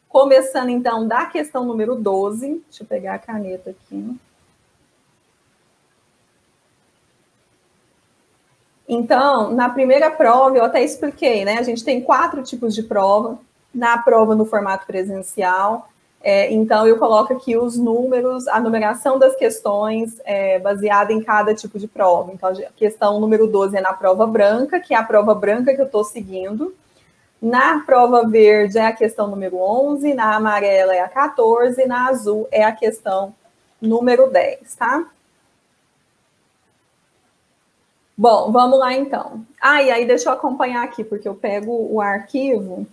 Começando, então, da questão número 12. Deixa eu pegar a caneta aqui. Então, na primeira prova, eu até expliquei, né? A gente tem 4 tipos de prova. Na prova no formato presencial, então eu coloco aqui os números, a numeração das questões baseada em cada tipo de prova. Então, a questão número 12 é na prova branca, que é a prova branca que eu estou seguindo. Na prova verde é a questão número 11, na amarela é a 14, na azul é a questão número 10, tá? Bom, vamos lá então. E aí deixa eu acompanhar aqui, porque eu pego o arquivo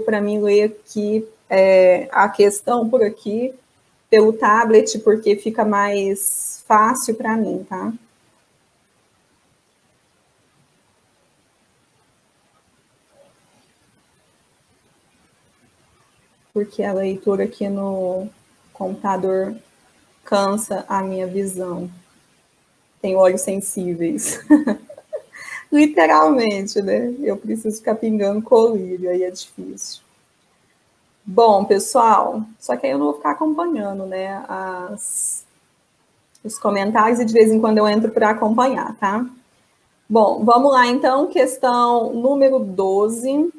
para mim ler aqui a questão por aqui, pelo tablet, porque fica mais fácil para mim, tá? Porque a leitura aqui no computador cansa a minha visão. Tenho olhos sensíveis. Literalmente, né? Eu preciso ficar pingando colírio, aí é difícil. Bom, pessoal, só que aí eu não vou ficar acompanhando, né, os comentários, e de vez em quando eu entro para acompanhar, tá? Bom, vamos lá, então, questão número 12.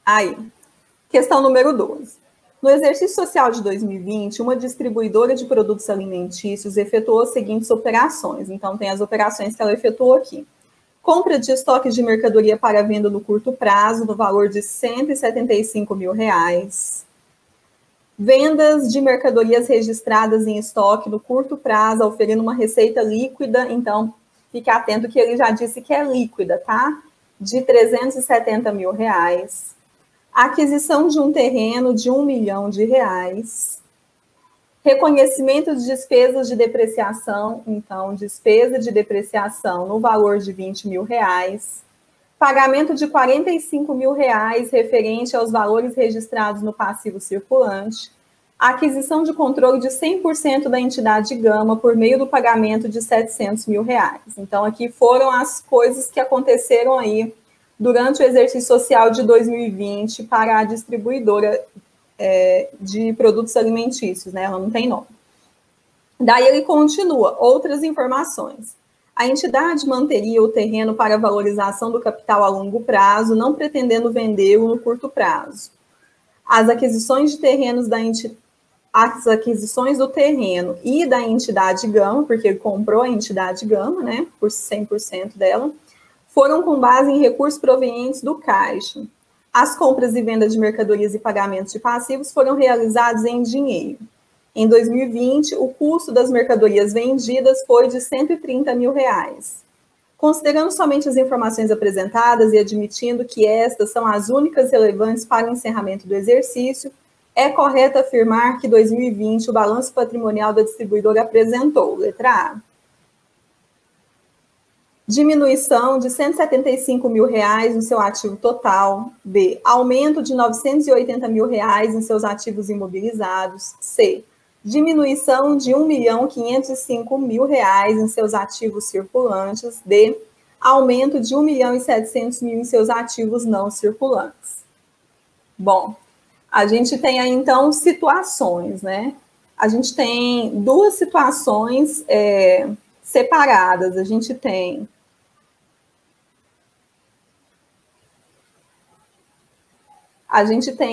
Aí, questão número 12. No exercício social de 2020, uma distribuidora de produtos alimentícios efetuou as seguintes operações. Então, tem as operações que ela efetuou aqui. Compra de estoques de mercadoria para venda no curto prazo, no valor de R$ 175 mil. Vendas de mercadorias registradas em estoque no curto prazo, oferindo uma receita líquida. Então, fique atento que ele já disse que é líquida, tá? De R$ 370 mil. Aquisição de um terreno de R$ 1 milhão. Reconhecimento de despesas de depreciação, então, despesa de depreciação no valor de R$ 20 mil. Pagamento de R$ 45 mil referente aos valores registrados no passivo circulante. Aquisição de controle de 100% da entidade Gama por meio do pagamento de R$ 700 mil. Então, aqui foram as coisas que aconteceram aí durante o exercício social de 2020 para a distribuidora de produtos alimentícios, né? Ela não tem nome. Daí ele continua, outras informações. A entidade manteria o terreno para valorização do capital a longo prazo, não pretendendo vendê-lo no curto prazo. As aquisições de terrenos as aquisições do terreno e da entidade Gama, porque ele comprou a entidade Gama, né, por 100% dela, foram com base em recursos provenientes do caixa. As compras e vendas de mercadorias e pagamentos de passivos foram realizados em dinheiro. Em 2020, o custo das mercadorias vendidas foi de R$ 130 mil. Considerando somente as informações apresentadas e admitindo que estas são as únicas relevantes para o encerramento do exercício, é correto afirmar que em 2020 o balanço patrimonial da distribuidora apresentou, letra A, diminuição de R$ 175 mil no seu ativo total. B, aumento de R$ 980 mil em seus ativos imobilizados. C, diminuição de R$ 1.505.000 em seus ativos circulantes. D, aumento de R$ 1.700.000 em seus ativos não circulantes. Bom, a gente tem aí, então, situações, né? A gente tem duas situações separadas. A gente tem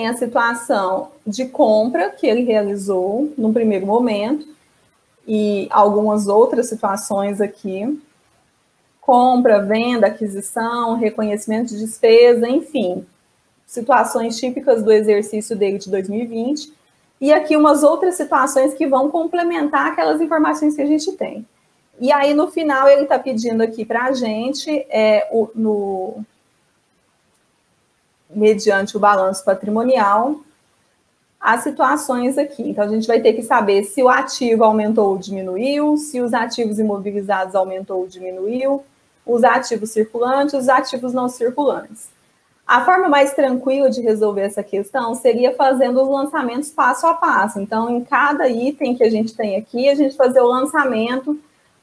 a situação de compra que ele realizou no primeiro momento e algumas outras situações aqui. Compra, venda, aquisição, reconhecimento de despesa, enfim, situações típicas do exercício dele de 2020. E aqui umas outras situações que vão complementar aquelas informações que a gente tem. E aí, no final, ele está pedindo aqui para a gente, mediante o balanço patrimonial, as situações aqui. Então, a gente vai ter que saber se o ativo aumentou ou diminuiu, se os ativos imobilizados aumentou ou diminuiu, os ativos circulantes, os ativos não circulantes. A forma mais tranquila de resolver essa questão seria fazendo os lançamentos passo a passo. Então, em cada item que a gente tem aqui, a gente fazer o lançamento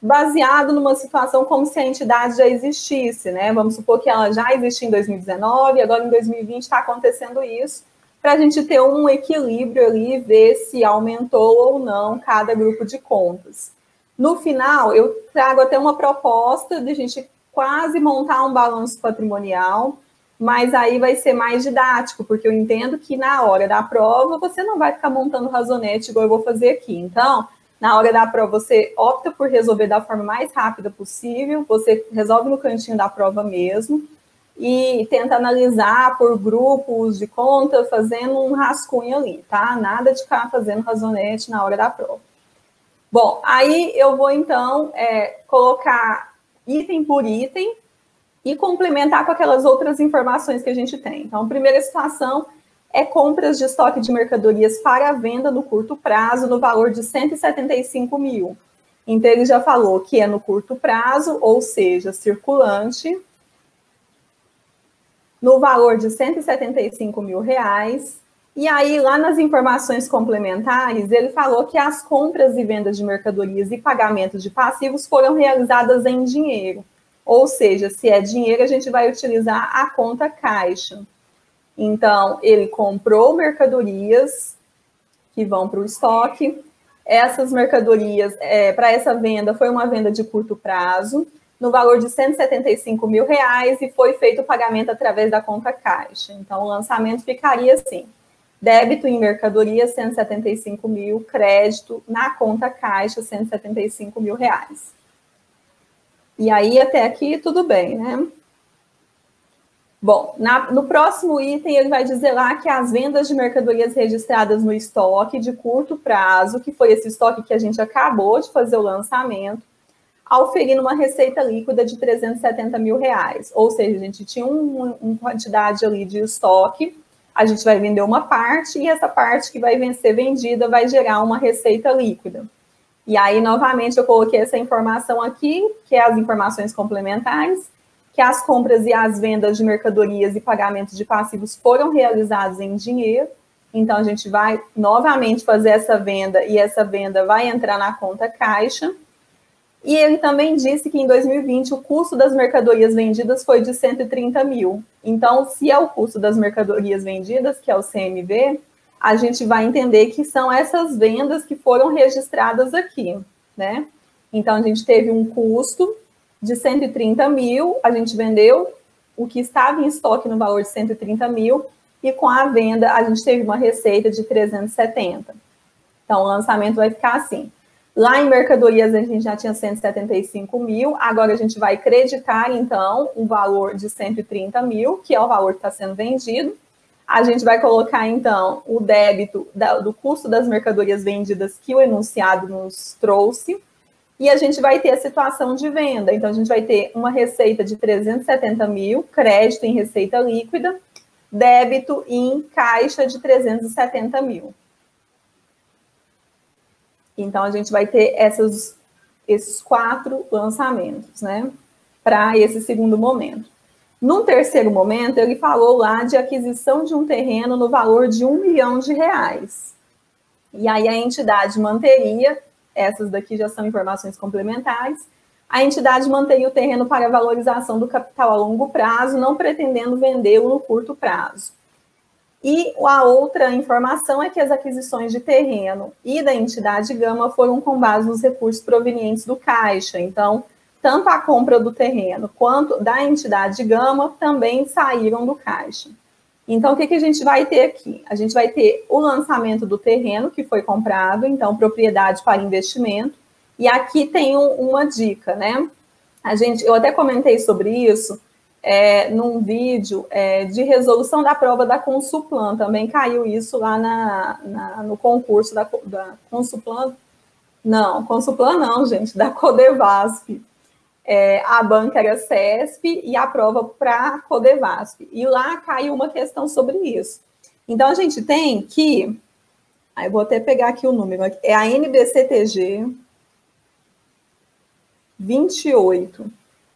baseado numa situação como se a entidade já existisse, né? Vamos supor que ela já existia em 2019, agora em 2020 está acontecendo isso, para a gente ter um equilíbrio ali, ver se aumentou ou não cada grupo de contas. No final, eu trago até uma proposta de a gente quase montar um balanço patrimonial, mas aí vai ser mais didático, porque eu entendo que na hora da prova você não vai ficar montando razonete igual eu vou fazer aqui. Então, na hora da prova, você opta por resolver da forma mais rápida possível, você resolve no cantinho da prova mesmo, e tenta analisar por grupos de conta, fazendo um rascunho ali, tá? Nada de ficar fazendo razonete na hora da prova. Bom, aí eu vou, então, colocar item por item e complementar com aquelas outras informações que a gente tem. Então, a primeira situação é compras de estoque de mercadorias para venda no curto prazo, no valor de 175 mil. Então, ele já falou que é no curto prazo, ou seja, circulante, no valor de 175 mil reais. E aí, lá nas informações complementares, ele falou que as compras e vendas de mercadorias e pagamentos de passivos foram realizadas em dinheiro. Ou seja, se é dinheiro, a gente vai utilizar a conta caixa. Então, ele comprou mercadorias que vão para o estoque. Essas mercadorias, para essa venda, foi uma venda de curto prazo, no valor de 175 mil reais, e foi feito o pagamento através da conta caixa. Então, o lançamento ficaria assim: débito em mercadoria, 175 mil, crédito na conta caixa, 175 mil reais. E aí, até aqui, tudo bem, né? Bom, no próximo item, ele vai dizer lá que as vendas de mercadorias registradas no estoque de curto prazo, que foi esse estoque que a gente acabou de fazer o lançamento, auferindo uma receita líquida de 370 mil reais. Ou seja, a gente tinha uma quantidade ali de estoque, a gente vai vender uma parte, e essa parte que vai ser vendida vai gerar uma receita líquida. E aí, novamente, eu coloquei essa informação aqui, que é as informações complementares, que as compras e as vendas de mercadorias e pagamentos de passivos foram realizados em dinheiro. Então, a gente vai novamente fazer essa venda, e essa venda vai entrar na conta caixa. E ele também disse que em 2020 o custo das mercadorias vendidas foi de 130 mil. Então, se é o custo das mercadorias vendidas, que é o CMV, a gente vai entender que são essas vendas que foram registradas aqui, né? Então, a gente teve um custo de 130 mil, a gente vendeu o que estava em estoque no valor de 130 mil, e com a venda a gente teve uma receita de 370. Então, o lançamento vai ficar assim: lá em mercadorias a gente já tinha 175 mil, agora a gente vai creditar, então, um valor de 130 mil, que é o valor que está sendo vendido. A gente vai colocar, então, o débito do custo das mercadorias vendidas que o enunciado nos trouxe, e a gente vai ter a situação de venda. Então, a gente vai ter uma receita de 370 mil, crédito em receita líquida, débito em caixa de 370 mil. Então, a gente vai ter esses 4 lançamentos, né, para esse segundo momento. No terceiro momento, ele falou lá de aquisição de um terreno no valor de R$1 milhão. E aí a entidade manteria, essas daqui já são informações complementares, a entidade manteria o terreno para valorização do capital a longo prazo, não pretendendo vendê-lo no curto prazo. E a outra informação é que as aquisições de terreno e da entidade Gama foram com base nos recursos provenientes do Caixa. Então, tanto a compra do terreno quanto da entidade Gama também saíram do Caixa. Então, o que a gente vai ter aqui? A gente vai ter o lançamento do terreno que foi comprado, então, propriedade para investimento. E aqui tem uma dica, né? Eu até comentei sobre isso num vídeo de resolução da prova da Consuplan. Também caiu isso lá no concurso da Consuplan. Não, Consuplan não, gente, da Codevasp. A banca era CESP e a prova para Codevasp. E lá caiu uma questão sobre isso. Então, a gente tem que... eu vou até pegar aqui o número. É a NBCTG 28.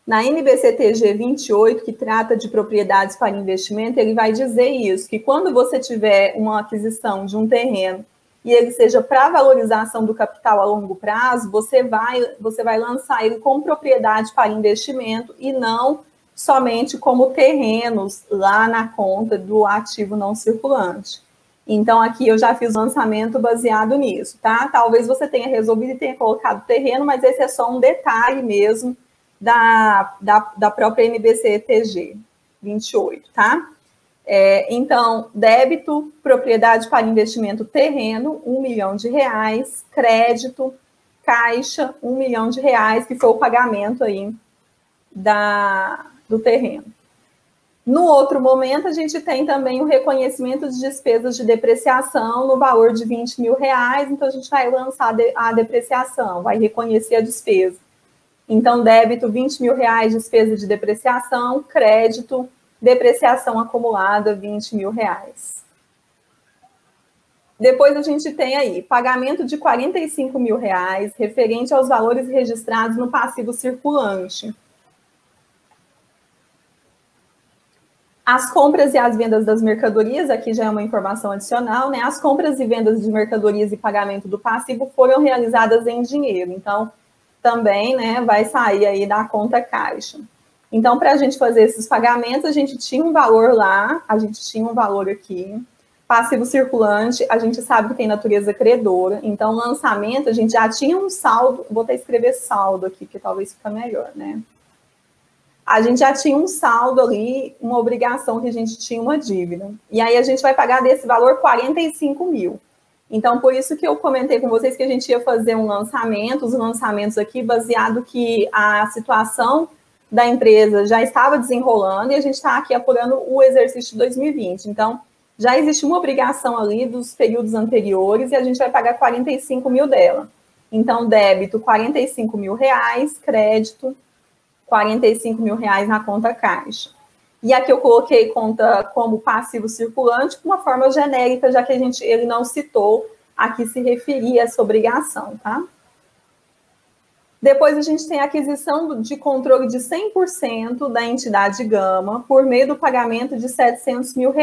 Na NBCTG 28, que trata de propriedades para investimento, ele vai dizer isso, que quando você tiver uma aquisição de um terreno e ele seja para valorização do capital a longo prazo, você vai lançar ele como propriedade para investimento e não somente como terrenos lá na conta do ativo não circulante. Então, aqui eu já fiz o lançamento baseado nisso, tá? Talvez você tenha resolvido e tenha colocado terreno, mas esse é só um detalhe mesmo da própria NBC-ETG 28, tá? Então, débito, propriedade para investimento terreno, R$1 milhão, crédito, caixa, R$1 milhão, que foi o pagamento aí do terreno. No outro momento, a gente tem também o reconhecimento de despesas de depreciação no valor de R$20 mil, então a gente vai lançar a depreciação, vai reconhecer a despesa. Então, débito, R$20 mil, despesa de depreciação, crédito, depreciação acumulada, R$20 mil. Depois a gente tem aí pagamento de R$45 mil referente aos valores registrados no passivo circulante. As compras e as vendas das mercadorias, aqui já é uma informação adicional, né? As compras e vendas de mercadorias e pagamento do passivo foram realizadas em dinheiro. Então, também, né, vai sair aí da conta caixa. Então, para a gente fazer esses pagamentos, a gente tinha um valor lá, a gente tinha um valor aqui. Passivo circulante, a gente sabe que tem natureza credora. Então, lançamento, a gente já tinha um saldo, vou até escrever saldo aqui, que talvez fica melhor, né? A gente já tinha um saldo ali, uma obrigação que a gente tinha uma dívida. E aí a gente vai pagar desse valor 45 mil. Então, por isso que eu comentei com vocês que a gente ia fazer um lançamento, os lançamentos aqui, baseado que a situação da empresa já estava desenrolando e a gente está aqui apurando o exercício de 2020. Então, já existe uma obrigação ali dos períodos anteriores e a gente vai pagar 45 mil dela. Então, débito, 45 mil reais, crédito, 45 mil reais na conta caixa. E aqui eu coloquei conta como passivo circulante, com uma forma genérica, já que ele não citou a que se referia essa obrigação, tá? Depois a gente tem a aquisição de controle de 100% da entidade Gama por meio do pagamento de R$700 mil.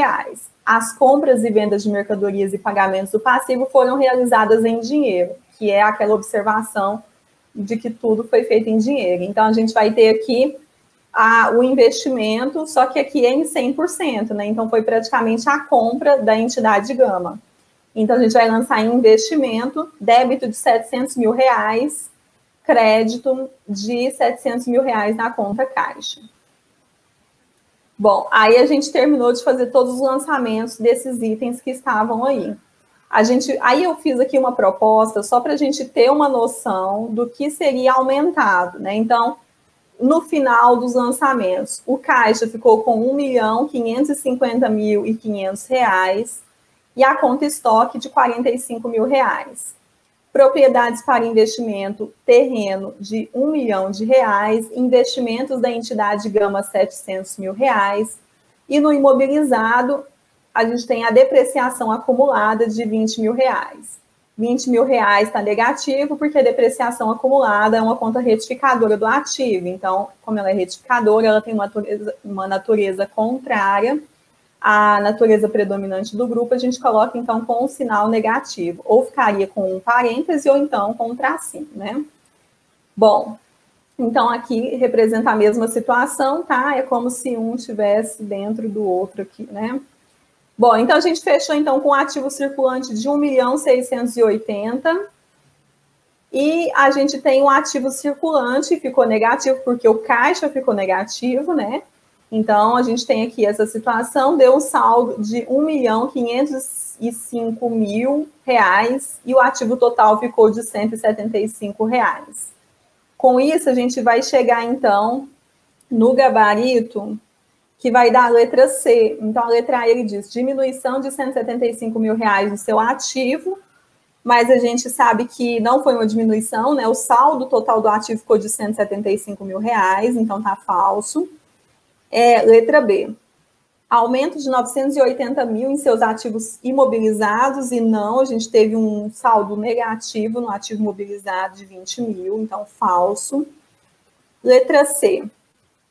As compras e vendas de mercadorias e pagamentos do passivo foram realizadas em dinheiro, que é aquela observação de que tudo foi feito em dinheiro. Então, a gente vai ter aqui o investimento, só que aqui é em 100%, né? Então, foi praticamente a compra da entidade Gama. Então, a gente vai lançar em investimento, débito de R$700 mil, crédito de R$700 mil na conta caixa. Bom, aí a gente terminou de fazer todos os lançamentos desses itens que estavam aí. Aí eu fiz aqui uma proposta só para a gente ter uma noção do que seria aumentado, né? Então, no final dos lançamentos, o caixa ficou com R$1.550.500 e a conta estoque de R$45 mil. Propriedades para investimento, terreno de R$1 milhão, investimentos da entidade Gama R$700 mil, e no imobilizado, a gente tem a depreciação acumulada de R$20 mil. R$20 mil está negativo, porque a depreciação acumulada é uma conta retificadora do ativo. Então, como ela é retificadora, ela tem uma natureza contrária à natureza predominante do grupo, a gente coloca, então, com um sinal negativo. Ou ficaria com um parêntese, ou então com um tracinho, né? Bom, então aqui representa a mesma situação, tá? É como se um estivesse dentro do outro aqui, né? Bom, então a gente fechou então com um ativo circulante de 1.680.000 e a gente tem um ativo circulante, ficou negativo porque o caixa ficou negativo, né? Então a gente tem aqui essa situação, deu um saldo de R$1.505.000 e o ativo total ficou de R$175. Com isso, a gente vai chegar então no gabarito, que vai dar a letra C. Então, a letra A, ele diz diminuição de R$175 mil no seu ativo, mas a gente sabe que não foi uma diminuição, né? O saldo total do ativo ficou de R$175 mil, então tá falso. Letra B, aumento de 980 mil em seus ativos imobilizados, e não, a gente teve um saldo negativo no ativo imobilizado de 20 mil, então falso. Letra C,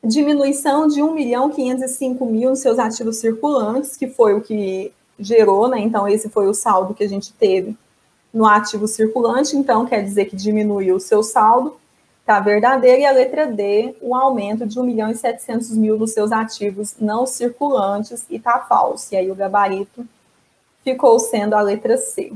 diminuição de 1.505.000 em seus ativos circulantes, que foi o que gerou, né? Então, esse foi o saldo que a gente teve no ativo circulante, então quer dizer que diminuiu o seu saldo, está verdadeiro. E a letra D, o aumento de 1.700.000 dos seus ativos não circulantes, e está falso. E aí o gabarito ficou sendo a letra C.